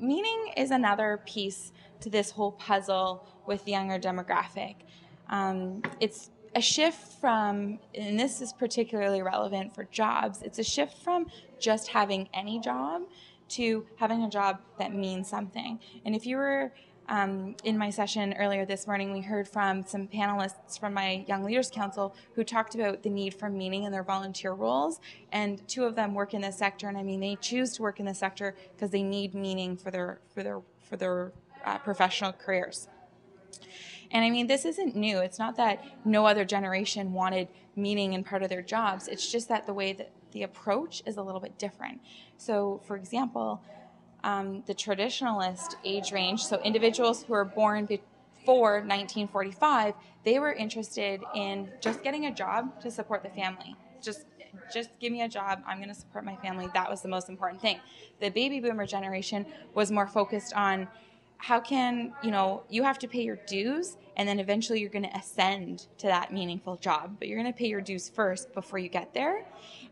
meaning is another piece to this whole puzzle with the younger demographic. It's a shift from, and this is particularly relevant for jobs, it's a shift from just having any job to having a job that means something. And if you were in my session earlier this morning, we heard from some panelists from my Young Leaders Council who talked about the need for meaning in their volunteer roles, and two of them work in this sector, and I mean they choose to work in this sector because they need meaning for their professional careers. And I mean, this isn't new. It's not that no other generation wanted meaning in part of their jobs. It's just that the way that the approach is a little bit different. So, for example, the traditionalist age range, so individuals who were born before 1945, they were interested in just getting a job to support the family. Just give me a job, I'm going to support my family. That was the most important thing. The baby boomer generation was more focused on how can, you have to pay your dues, and then eventually you're going to ascend to that meaningful job. But you're going to pay your dues first before you get there.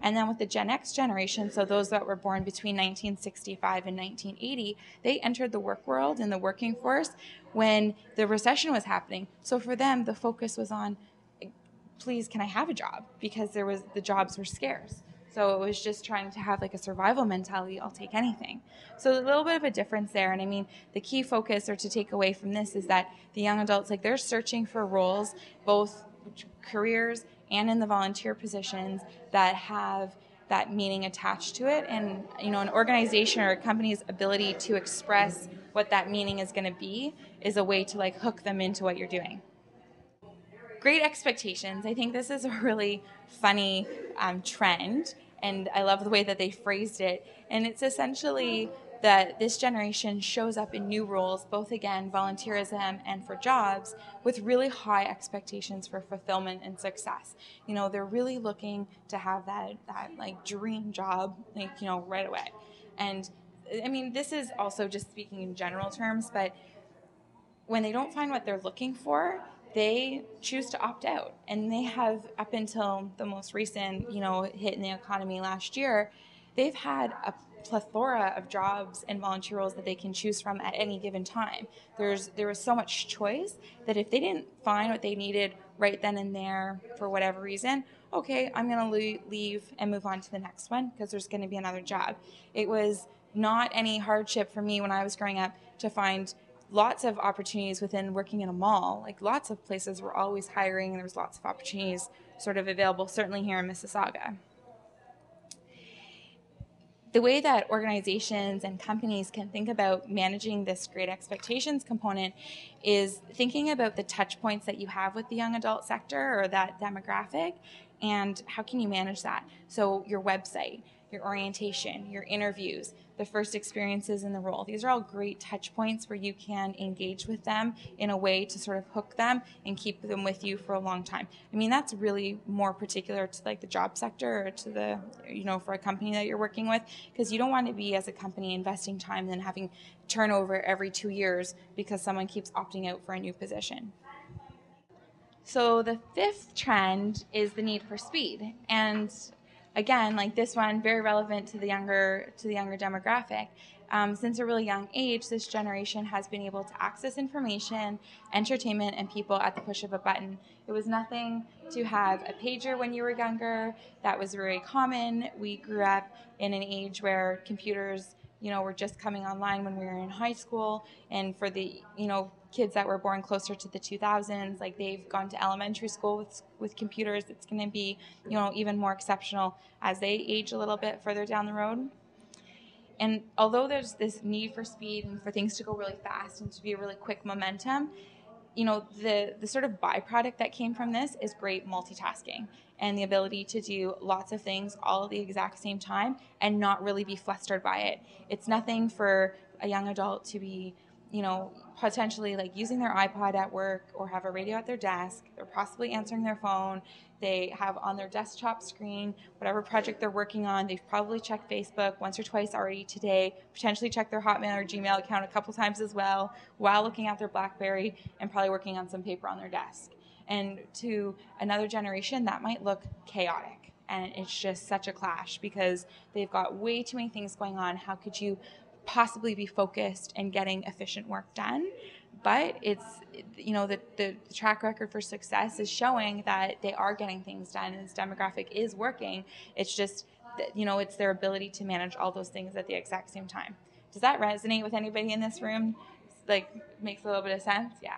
And then with the Gen X generation, so those that were born between 1965 and 1980, they entered the work world and the working force when the recession was happening. So for them, the focus was on, please, can I have a job? Because the jobs were scarce. So it was just trying to have like a survival mentality. I'll take anything. So a little bit of a difference there. And I mean, the key focus or to take away from this is that the young adults, like they're searching for roles, both careers and in the volunteer positions that have that meaning attached to it. And, an organization or a company's ability to express what that meaning is going to be is a way to like hook them into what you're doing. Great expectations. I think this is a really funny trend, and I love the way that they phrased it. And it's essentially that this generation shows up in new roles, both again, volunteerism and for jobs, with really high expectations for fulfillment and success. They're really looking to have that like dream job, right away. And I mean, this is also just speaking in general terms, but when they don't find what they're looking for, they choose to opt out. And they have, up until the most recent, hit in the economy last year, they've had a plethora of jobs and volunteer roles that they can choose from at any given time. There was so much choice that if they didn't find what they needed right then and there for whatever reason, okay, I'm going to leave and move on to the next one because there's going to be another job. It was not any hardship for me when I was growing up to find lots of opportunities within working in a mall. Like lots of places were always hiring, and there was lots of opportunities sort of available, certainly here in Mississauga. The way that organizations and companies can think about managing this great expectations component is thinking about the touch points that you have with the young adult sector or that demographic, and how can you manage that? So your website, your orientation, your interviews, the first experiences in the role. These are all great touch points where you can engage with them in a way to sort of hook them and keep them with you for a long time. I mean, that's really more particular to like the job sector or to the, for a company that you're working with, because you don't want to be, as a company, investing time and then having turnover every 2 years because someone keeps opting out for a new position. So the fifth trend is the need for speed. And again, like this one, very relevant to the younger demographic. Since a really young age, this generation has been able to access information, entertainment, and people at the push of a button. It was nothing to have a pager when you were younger. That was very common. We grew up in an age where computers, were just coming online when we were in high school. And for the, kids that were born closer to the 2000s, like they've gone to elementary school with computers. It's going to be, even more exceptional as they age a little bit further down the road. And although there's this need for speed and for things to go really fast and to be a really quick momentum, the sort of byproduct that came from this is great multitasking and the ability to do lots of things all at the exact same time and not really be flustered by it. It's nothing for a young adult to be, potentially like using their iPod at work or have a radio at their desk. They're possibly answering their phone. They have on their desktop screen whatever project they're working on. They've probably checked Facebook once or twice already today, potentially checked their Hotmail or Gmail account a couple times as well, while looking at their BlackBerry and probably working on some paper on their desk. And to another generation, that might look chaotic. And it's just such a clash because they've got way too many things going on. How could you possibly be focused and getting efficient work done. But it's, the track record for success is showing that they are getting things done, and this demographic is working. It's just that, it's their ability to manage all those things at the exact same time. Does that resonate with anybody in this room? Like, makes a little bit of sense? Yeah.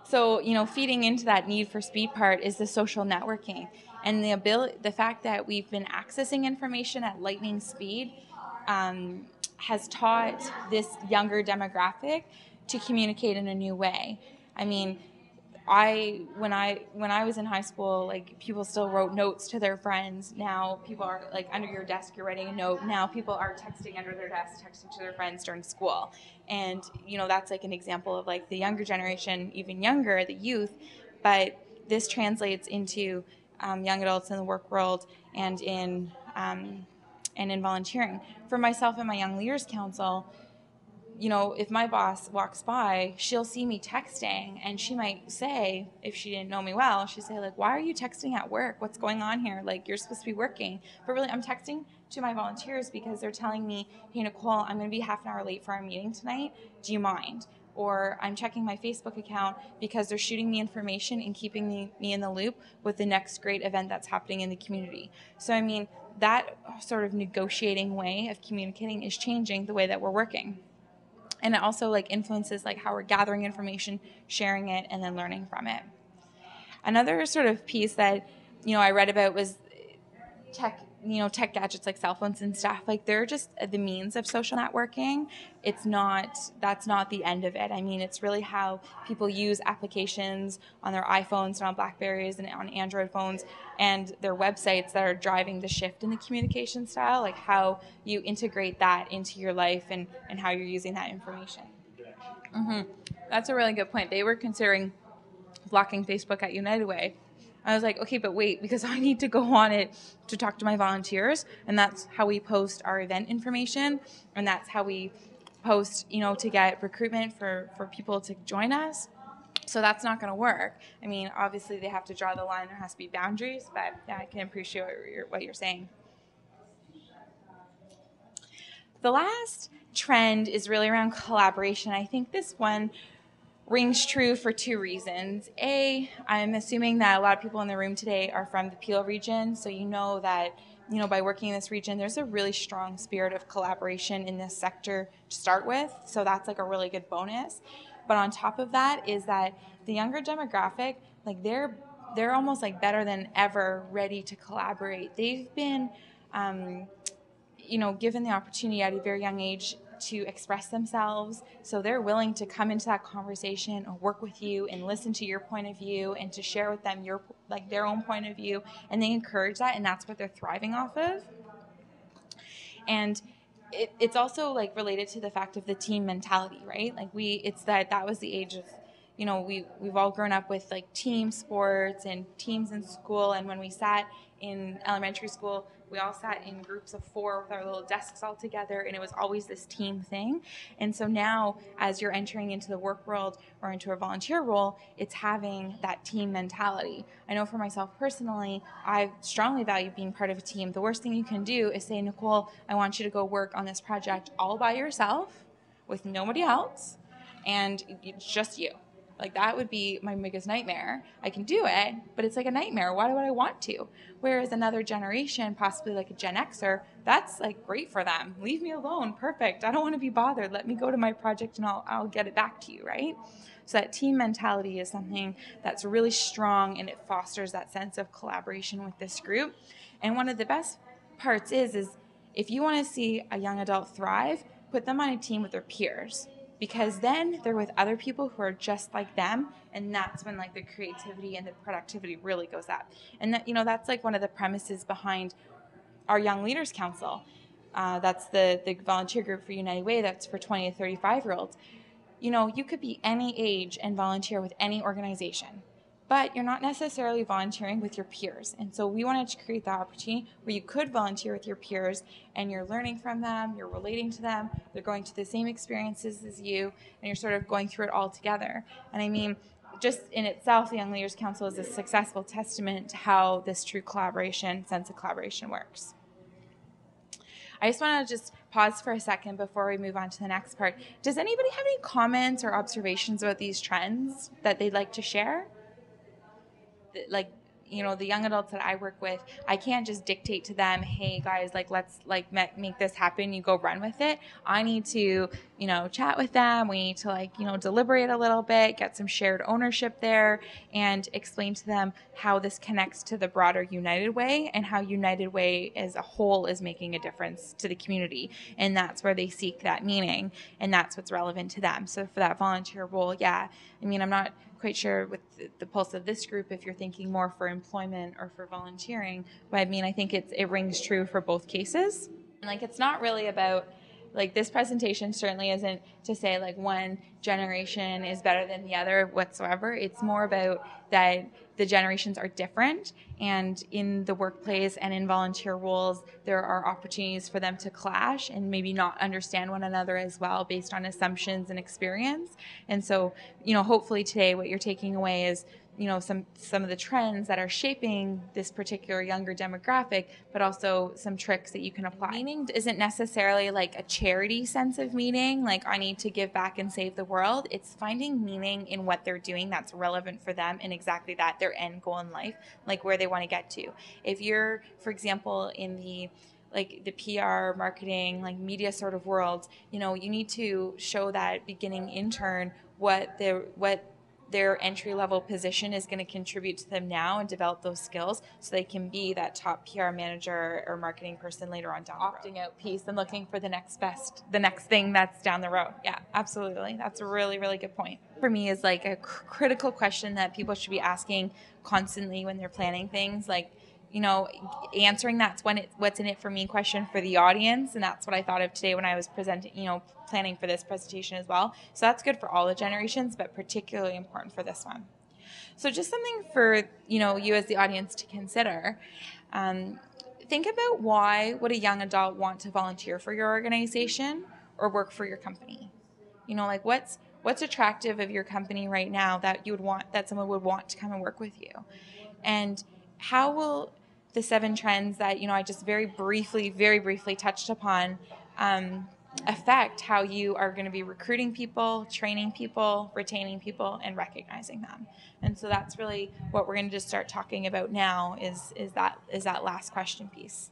So, feeding into that need for speed part is the social networking, and the fact that we've been accessing information at lightning speed has taught this younger demographic to communicate in a new way. I mean, when I was in high school, like, people still wrote notes to their friends. Now people are like, under your desk, you're writing a note. Now people are texting under their desk, texting to their friends during school. And, that's like an example of like the younger generation, even younger, the youth. But this translates into young adults in the work world and in volunteering. For myself and my Young Leaders Council, if my boss walks by, she'll see me texting, and she might say, if she didn't know me well, she'd say, like, why are you texting at work? What's going on here? Like, you're supposed to be working. But really, I'm texting to my volunteers because they're telling me, hey, Nicole, I'm going to be half an hour late for our meeting tonight. Do you mind? Or I'm checking my Facebook account because they're shooting me information and keeping me in the loop with the next great event that's happening in the community. So, I mean, that sort of negotiating way of communicating is changing the way that we're working. And it also like influences like how we're gathering information, sharing it, and then learning from it. Another sort of piece that, I read about was tech gadgets like cell phones and stuff. Like, they're just the means of social networking. That's not the end of it. I mean, it's really how people use applications on their iPhones and on Blackberries and on Android phones and their websites that are driving the shift in the communication style, like how you integrate that into your life and how you're using that information. That's a really good point. They were considering blocking Facebook at United Way. I was like, okay, but wait, because I need to go on it to talk to my volunteers, and that's how we post our event information, and that's how we post, to get recruitment for people to join us. So that's not going to work. I mean, obviously they have to draw the line. There has to be boundaries, but yeah, I can appreciate what you're saying. The last trend is really around collaboration. I think this one rings true for two reasons. A, I'm assuming that a lot of people in the room today are from the Peel region, so that, by working in this region, there's a really strong spirit of collaboration in this sector to start with, so that's like a really good bonus. But on top of that is that the younger demographic, like, they're almost like better than ever ready to collaborate. They've been, given the opportunity at a very young age to express themselves, so they're willing to come into that conversation or work with you and listen to your point of view and to share with them their own point of view, and they encourage that, and that's what they're thriving off of. And it's also like related to the fact of the team mentality, right? Like, that was the age of, we've all grown up with like team sports and teams in school, and when we sat in elementary school, we all sat in groups of 4 with our little desks all together, and it was always this team thing. And so now, as you're entering into the work world or into a volunteer role, it's having that team mentality. I know for myself personally, I strongly value being part of a team. The worst thing you can do is say, Nicole, I want you to go work on this project all by yourself with nobody else, and it's just you. Like, that would be my biggest nightmare. I can do it, but it's like a nightmare. Why would I want to? Whereas another generation, possibly like a Gen Xer, that's like great for them. Leave me alone. Perfect. I don't want to be bothered. Let me go to my project and I'll get it back to you, right? So that team mentality is something that's really strong, and it fosters that sense of collaboration with this group. And one of the best parts is if you want to see a young adult thrive, put them on a team with their peers. Because then they're with other people who are just like them, and that's when like the creativity and the productivity really goes up. And that, that's like one of the premises behind our Young Leaders Council. That's the volunteer group for United Way. That's for 20 to 35-year-olds. You could be any age and volunteer with any organization, but you're not necessarily volunteering with your peers. And so we wanted to create the opportunity where you could volunteer with your peers, and you're learning from them, you're relating to them, they're going to the same experiences as you, and you're sort of going through it all together. And I mean, just in itself, the Young Leaders Council is a successful testament to how this true sense of collaboration works. I just want to just pause for a second before we move on to the next part. Does anybody have any comments or observations about these trends that they'd like to share? Like, the young adults that I work with, I can't just dictate to them, hey guys, let's make this happen, you go run with it. I need to, chat with them. We need to deliberate a little bit, get some shared ownership there, and explain to them how this connects to the broader United Way and how United Way as a whole is making a difference to the community. And that's where they seek that meaning, and that's what's relevant to them. So for that volunteer role, I'm not quite sure with the pulse of this group if you're thinking more for employment or for volunteering, but I think it rings true for both cases. And it's not really about this presentation certainly isn't to say one generation is better than the other whatsoever. It's more about that the generations are different, and in the workplace and in volunteer roles, there are opportunities for them to clash and maybe not understand one another as well based on assumptions and experience. And so, hopefully today what you're taking away is some of the trends that are shaping this particular younger demographic, but also some tricks that you can apply. Meaning isn't necessarily a charity sense of meaning, I need to give back and save the world. It's finding meaning in what they're doing that's relevant for them and exactly that, their end goal in life, where they want to get to. If you're, for example, in the PR, marketing, media sort of world, you need to show that beginning intern what their entry-level position is going to contribute to them now and develop those skills so they can be that top PR manager or marketing person later on down the road. Opting out piece and looking for the next thing that's down the road. Yeah, absolutely. That's a really, really good point. For me is a critical question that people should be asking constantly when they're planning things. Answering that's what's in it for me question for the audience. And that's what I thought of today when I was planning for this presentation as well. So that's good for all the generations, but particularly important for this one. So just something for, you as the audience to consider. Think about why would a young adult want to volunteer for your organization or work for your company? What's attractive of your company right now that someone would want to come and work with you? And how will the 7 trends that, I just very briefly touched upon affect how you are going to be recruiting people, training people, retaining people, and recognizing them? And so that's really what we're going to just start talking about now is that last question piece.